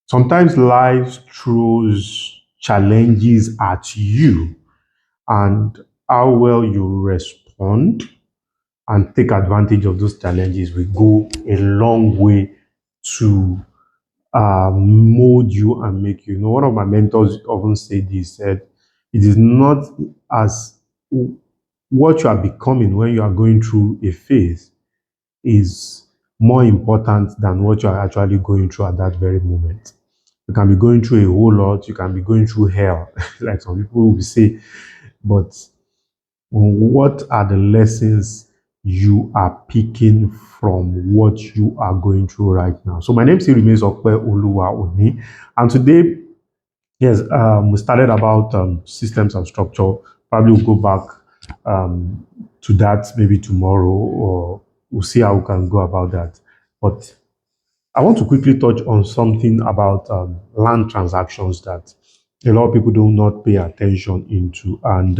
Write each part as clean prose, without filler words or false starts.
Sometimes life throws challenges at you, and how well you respond and take advantage of those challenges will go a long way to mold you and make you. You know, one of my mentors often said this, said, it is not as what you are becoming when you are going through a phase is more important than what you are actually going through at that very moment. You can be going through a whole lot, you can be going through hell, like some people will say, but what are the lessons you are picking from what you are going through right now? So my name still remains Okpe Oluwa Oni, and today, yes, we started about systems and structure. Probably we'll go back to that maybe tomorrow, or we'll see how we can go about that. But I want to quickly touch on something about land transactions that a lot of people do not pay attention into, and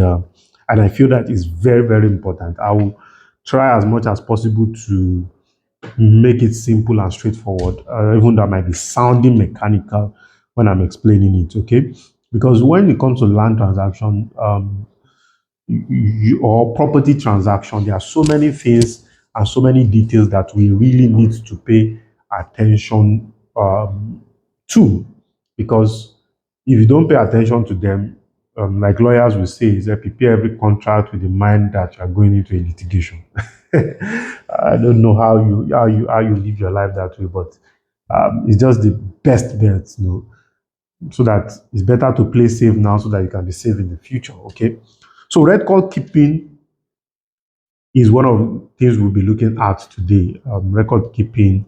I feel that is very very important. I will try as much as possible to make it simple and straightforward, even though I might be sounding mechanical when I'm explaining it. Okay, because when it comes to land transaction, or property transaction, there are so many things and so many details that we really need to pay attention to, because if you don't pay attention to them, like lawyers will say, is that prepare every contract with the mind that you are going into a litigation. I don't know how you live your life that way, but it's just the best bet, you know, so that it's better to play safe now so that you can be safe in the future. Okay. So record keeping is one of the things we'll be looking at today. Record keeping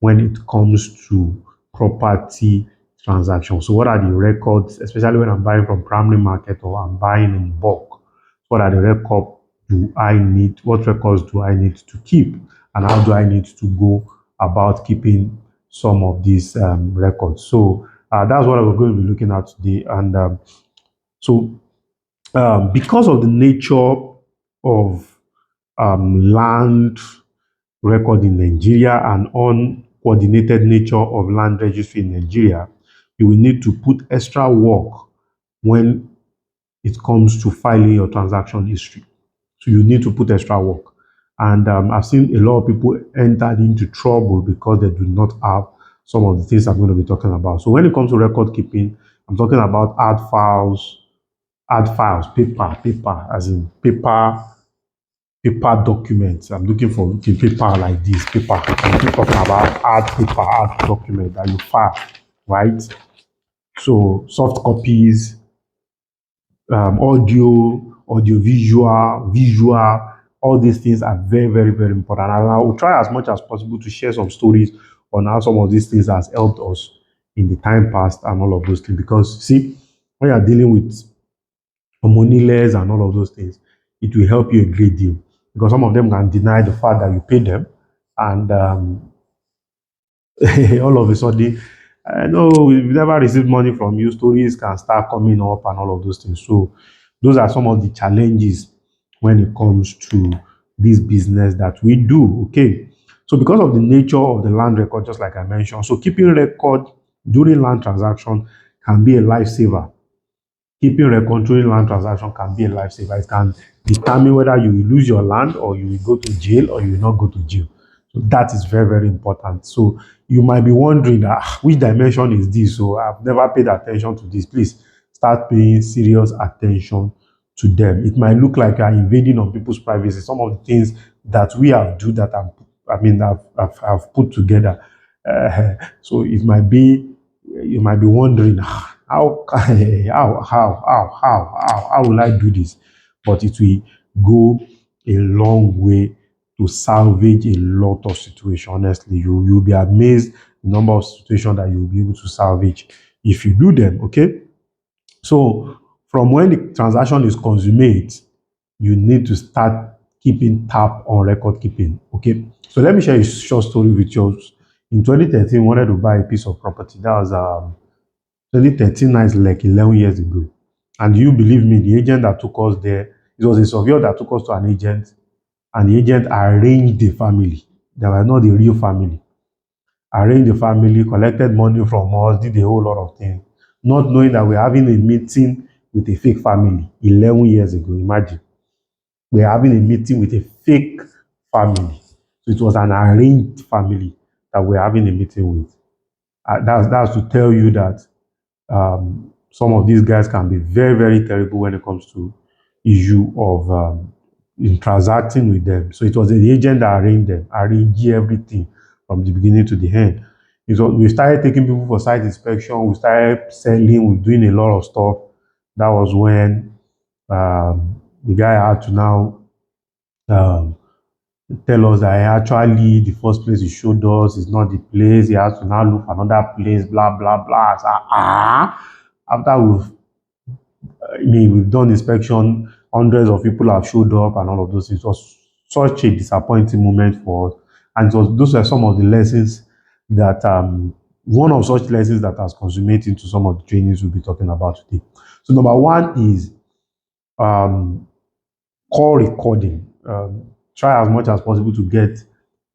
when it comes to property transactions. So what are the records, especially when I'm buying from primary market or I'm buying in bulk? What are the records do I need? What records do I need to keep? And how do I need to go about keeping some of these records? So that's what we're going to be looking at today. And so because of the nature of land record in Nigeria and uncoordinated nature of land registry in Nigeria, you will need to put extra work when it comes to filing your transaction history. So you need to put extra work. And I've seen a lot of people entered into trouble because they do not have some of the things I'm going to be talking about. So when it comes to record keeping, I'm talking about add files, paper, as in paper documents. I'm looking for paper like this, paper. I'm talking about add document that you file, right? So soft copies, audio, visual, all these things are very, very, very important. And I will try as much as possible to share some stories on how some of these things has helped us in the time past and all of those things. Because see, when you're dealing with monies and all of those things, it will help you a great deal, because some of them can deny the fact that you pay them, and all of a sudden, no, we've never received money from you. Stories can start coming up and all of those things. So, those are some of the challenges when it comes to this business that we do. Okay. So, because of the nature of the land record, just like I mentioned, so keeping record during land transaction can be a lifesaver. Keeping record during land transaction can be a lifesaver. It can determine whether you will lose your land or you will go to jail or you will not go to jail. So that is very, very important. So you might be wondering, which dimension is this? So I've never paid attention to this. Please start paying serious attention to them. It might look like you're invading on people's privacy. Some of the things that we have do that I've put together. So it might be, you might be wondering, how how will I do this? But it will go a long way to salvage a lot of situations. Honestly, you'll be amazed the number of situations that you'll be able to salvage if you do them. Okay. So from when the transaction is consummate, you need to start keeping tab on record keeping. Okay. So let me share a short story with you. In 2013, I wanted to buy a piece of property. That was 2013, now is like 11 years ago. And you believe me, the agent that took us there, it was a surveyor that took us to an agent, and the agent arranged the family. They were not the real family. arranged the family, collected money from us, did a whole lot of things, not knowing that we're having a meeting with a fake family 11 years ago. Imagine. We're having a meeting with a fake family. So it was an arranged family that we're having a meeting with. That's to tell you that some of these guys can be very, very terrible when it comes to issue of in transacting with them. So it was the agent that arranged everything from the beginning to the end. We started taking people for site inspection. We started selling. We're doing a lot of stuff. That was when the guy had to now um, tell us that actually the first place he showed us is not the place. He has to now look for another place, blah, blah, blah. So, after we've done inspection, hundreds of people have showed up and all of those things. It was such a disappointing moment for us. And those are some of the lessons that, one of such lessons that has consummated into some of the trainings we'll be talking about today. So number one is call recording. Try as much as possible to get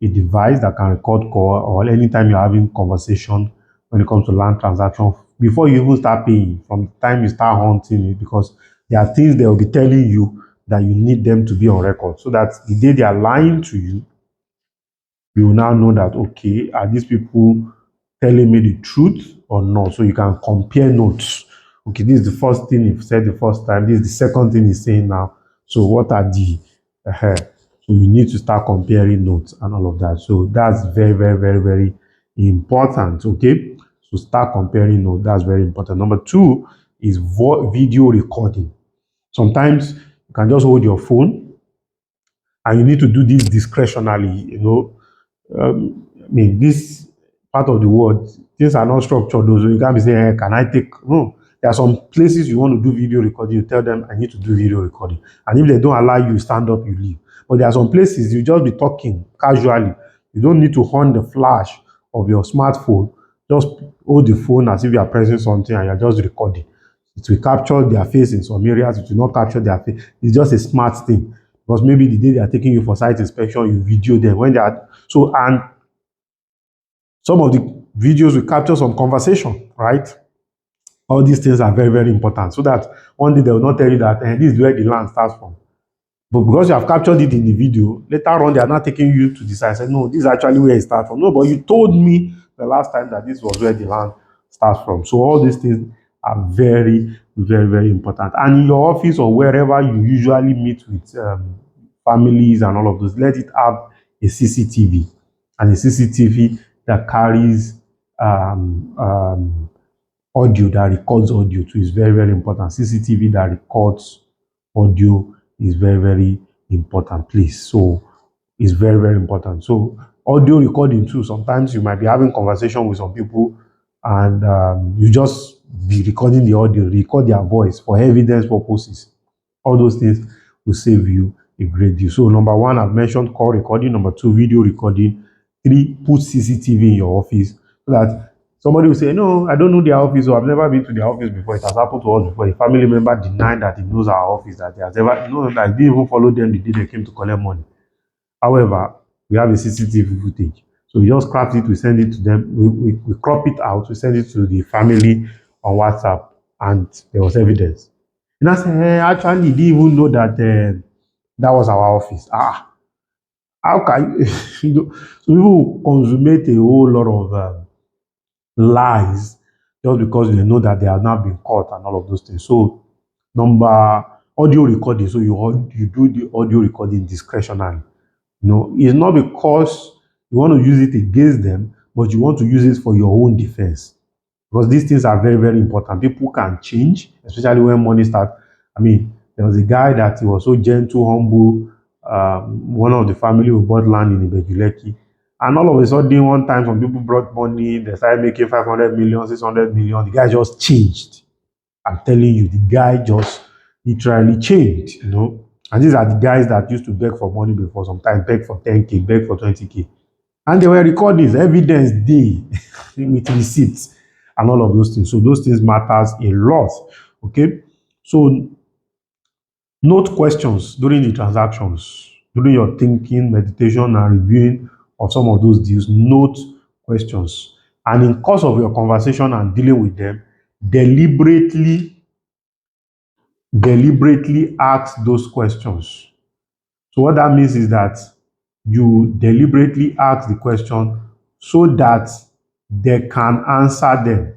a device that can record call, or anytime you're having conversation when it comes to land transaction, before you even start paying, from the time you start hunting it, because there are things they will be telling you that you need them to be on record, so that the day they are lying to you, you will now know that, okay, are these people telling me the truth or not? So you can compare notes. Okay, this is the first thing he said the first time. This is the second thing he's saying now. So what are the so you need to start comparing notes and all of that. So that's very, very, very, very important. Okay, so start comparing notes. That's very important. Number two is video recording. Sometimes you can just hold your phone, and you need to do this discretionally. This part of the world, things are not structured, though, so you can't be saying, hey, can I take? No. There are some places you want to do video recording, you tell them, I need to do video recording. And if they don't allow you, stand up, you leave. But there are some places you just be talking casually. You don't need to on the flash of your smartphone. Just hold the phone as if you are pressing something and you're just recording. It will capture their face in some areas, it will not capture their face. It's just a smart thing. Because maybe the day they are taking you for site inspection, you video them when they are and some of the videos will capture some conversation, right? All these things are very, very important, so that one day they will not tell you that this is where the land starts from. But because you have captured it in the video, later on they are not taking you to decide, say, no, this is actually where it starts from. No, but you told me the last time that this was where the land starts from. So all these things are very, very, very important. And in your office or wherever you usually meet with families and all of those, let it have a CCTV, and a CCTV that carries audio, that records audio too, is very, very important. CCTV that records audio is very, very important, please. So it's very, very important. So audio recording too, sometimes you might be having conversation with some people, and you just be recording the audio, record their voice for evidence purposes. All those things will save you a great deal. So number one, I've mentioned call recording. Number two, video recording. Three, put CCTV in your office, so that somebody will say, no, I don't know their office, or I've never been to their office before. It has happened to us before. A family member denied that he knows our office, that he has ever, that he didn't even follow them the day they came to collect money. However, we have a CCTV footage. So we just craft it, we send it to them, we crop it out, we send it to the family on WhatsApp, and there was evidence. And I said, hey, actually, he didn't even know that that was our office. How can you, so people consummate a whole lot of lies just because they know that they have not been caught and all of those things. So number audio recording. So you do the audio recording discretionally. It's not because you want to use it against them, but you want to use it for your own defense. Because these things are very, very important. People can change, especially when money starts. There was a guy that he was so gentle, humble, one of the family who bought land in Ibejuleki. And all of a sudden, one time, some people brought money, they started making 500 million, 600 million. The guy just changed. I'm telling you, the guy just literally changed. And these are the guys that used to beg for money before, sometimes beg for 10K, beg for 20K. And they were recording evidence day with receipts and all of those things. So those things matters a lot. Okay. So note questions during the transactions, during your thinking, meditation, and reviewing of some of those deals. Note questions. And in course of your conversation and dealing with them, deliberately ask those questions. So what that means is that you deliberately ask the question so that they can answer them.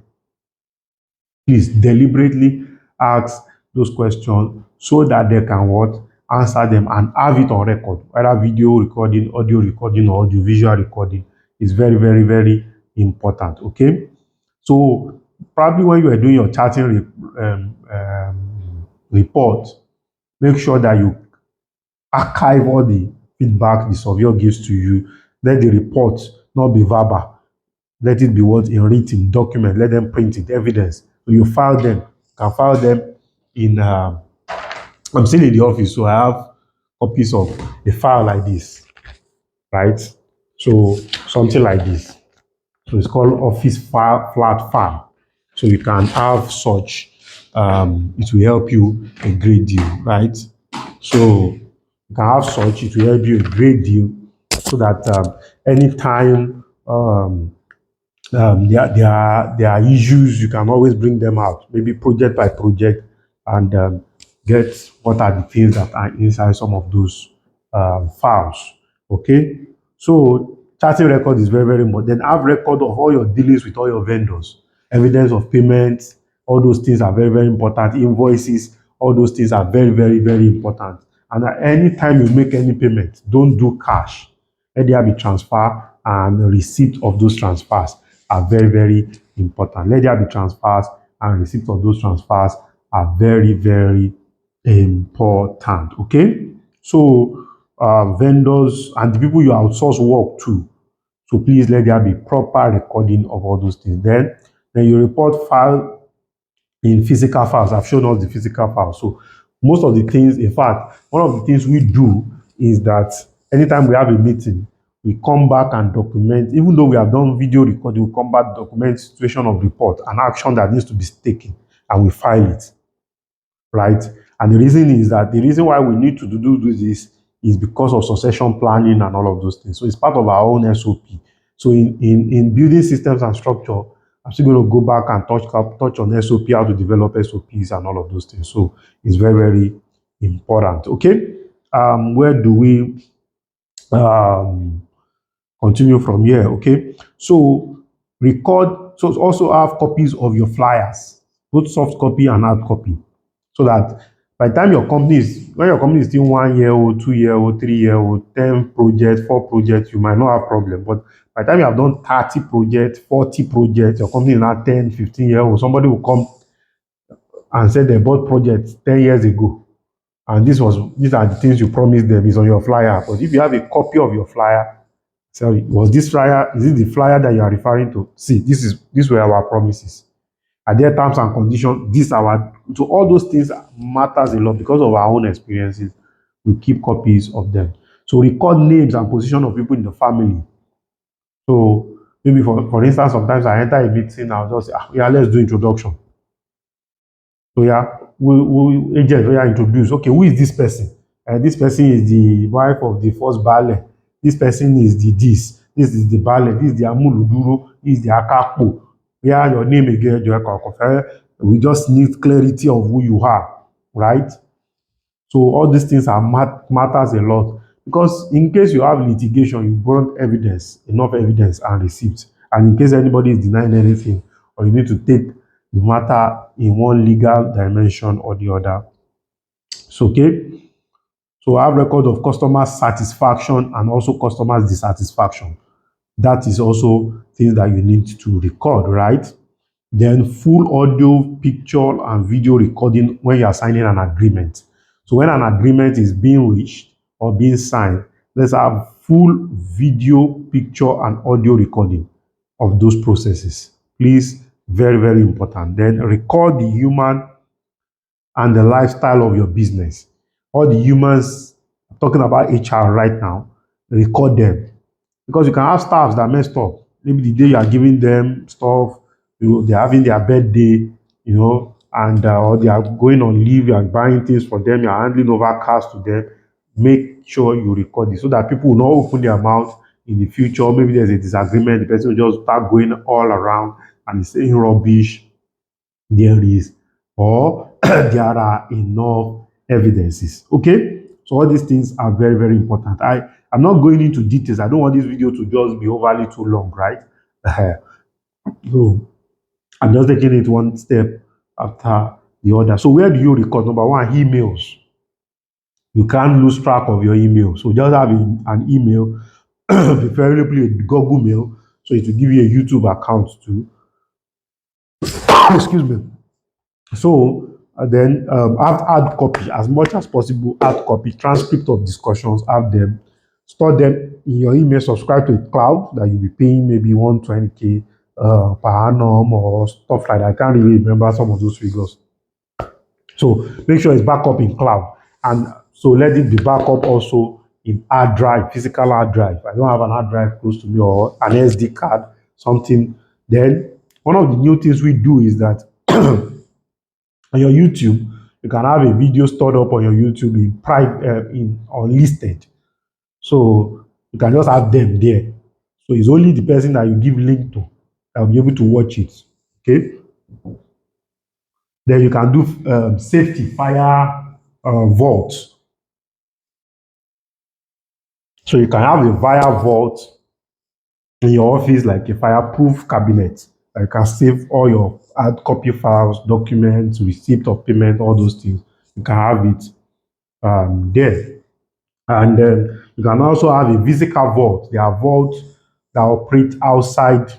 Please deliberately ask those questions so that they can what? Answer them and have it on record, whether video recording, audio recording, or audio visual recording is very, very, very important. Okay. So probably when you are doing your charting report, make sure that you archive all the feedback the surveyor gives to you. Let the report not be verbal. Let it be what? In written document. Let them print it, evidence. So you file them. You can file them in. I'm still in the office, so I have copies of a file like this, right? So something like this. So it's called office file, flat file. So you can have such. It will help you a great deal, right? So you can have such. It will help you a great deal, so that anytime there are issues, you can always bring them out, maybe project by project, and get what are the things that are inside some of those files. Okay, so charting record is very, very important. Then have record of all your dealings with all your vendors, evidence of payments. All those things are very, very important. Invoices, all those things are very, very, very important. And at any time you make any payment, don't do cash. Let there be transfer and receipt of those transfers are very, very important. Let there be transfers and receipt of those transfers are very, very important. Okay, so vendors and the people you outsource work to. So please let there be proper recording of all those things. Then you report file in physical files. I've shown us the physical files. So most of the things, in fact, one of the things we do is that anytime we have a meeting, we come back and document, even though we have done video recording, we come back, document situation of report and action that needs to be taken, and we file it, right? And the reason is that the reason why we need to do this is because of succession planning and all of those things. So it's part of our own SOP. So in building systems and structure, I'm still going to go back and touch on SOP, how to develop SOPs and all of those things. So it's very, very important. Okay. Where do we continue from here? Okay. So record. So also have copies of your flyers, both soft copy and hard copy, so that by the time when your company is still 1 year old, 2 year old, 3 year old, 10 projects, 4 projects, you might not have problem. But by the time you have done 30 projects, 40 projects, your company is now 10, 15 year old, somebody will come and say they bought projects 10 years ago. And these are the things you promised them, is on your flyer. But if you have a copy of your flyer, sorry, is it the flyer that you are referring to? See, these were our promises. Are there terms and conditions? So all those things matters a lot because of our own experiences. We keep copies of them. So record names and position of people in the family. So maybe for instance, sometimes I enter a meeting, I'll just say, yeah, let's do introduction. So yeah, we agent, we are introduced. Okay, who is this person? This person is the wife of the first Baale. This person is the this. This is the Baale. This is the Amuluduro. This is the Akapo. Yeah, your name again, we just need clarity of who you are, right? So all these things matters a lot, because in case you have litigation, you brought enough evidence and receipts, and in case anybody is denying anything, or you need to take the matter in one legal dimension or the other. So okay, so I have record of customer satisfaction and also customer dissatisfaction. That is also things that you need to record, right? Then full audio, picture, and video recording when you are signing an agreement. So when an agreement is being reached or being signed, let's have full video, picture, and audio recording of those processes. Please, very, very important. Then record the human and the lifestyle of your business. All the humans, I'm talking about HR right now, record them. Because you can have staffs that messed up. Maybe the day you are giving them stuff, they're having their birthday, and or they are going on leave, you are buying things for them, you are handing over cars to them. Make sure you record it so that people will not open their mouth in the future, maybe there's a disagreement, the person will just start going all around and saying rubbish. There is, or there are enough evidences. Okay, so all these things are very, very important. I'm not going into details. I don't want this video to just be overly too long, right? So I'm just taking it one step after the other. So where do you record? Number one, emails. You can't lose track of your email. So just have an email, preferably a Google Mail, so it will give you a YouTube account too. Excuse me. So then have hard copy as much as possible. Hard copy, transcript of discussions, have them, store them in your email. Subscribe to a cloud that you'll be paying maybe 120K per annum or stuff like that. I can't really remember some of those figures. So make sure it's backup in cloud, and so let it be backup also in hard drive, physical hard drive. I don't have an hard drive close to me or an SD card, something. Then one of the new things we do is that on your YouTube, you can have a video stored up on your YouTube in private, in unlisted. So you can just have them there. So it's only the person that you give link to that will be able to watch it. Okay. Then you can do safety fire vault. So you can have a fire vault in your office, like a fireproof cabinet. You can save all your hard copy files, documents, receipt of payment, all those things. You can have it there. And then you can also have a physical vault. There are vaults that operate outside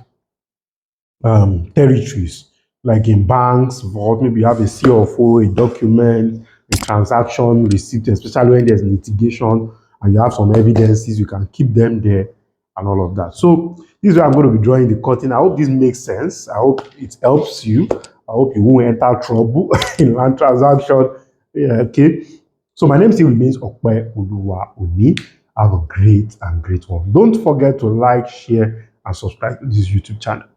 territories, like in banks, vault. Maybe you have a CFO, a document, a transaction receipt, especially when there's litigation and you have some evidences, you can keep them there and all of that. So this is where I'm going to be drawing the curtain. I hope this makes sense. I hope it helps you. I hope you won't enter trouble in land transaction. Yeah, okay. So my name still remains Okpe Oluwa Oni. Have a great one. Don't forget to like, share, and subscribe to this YouTube channel.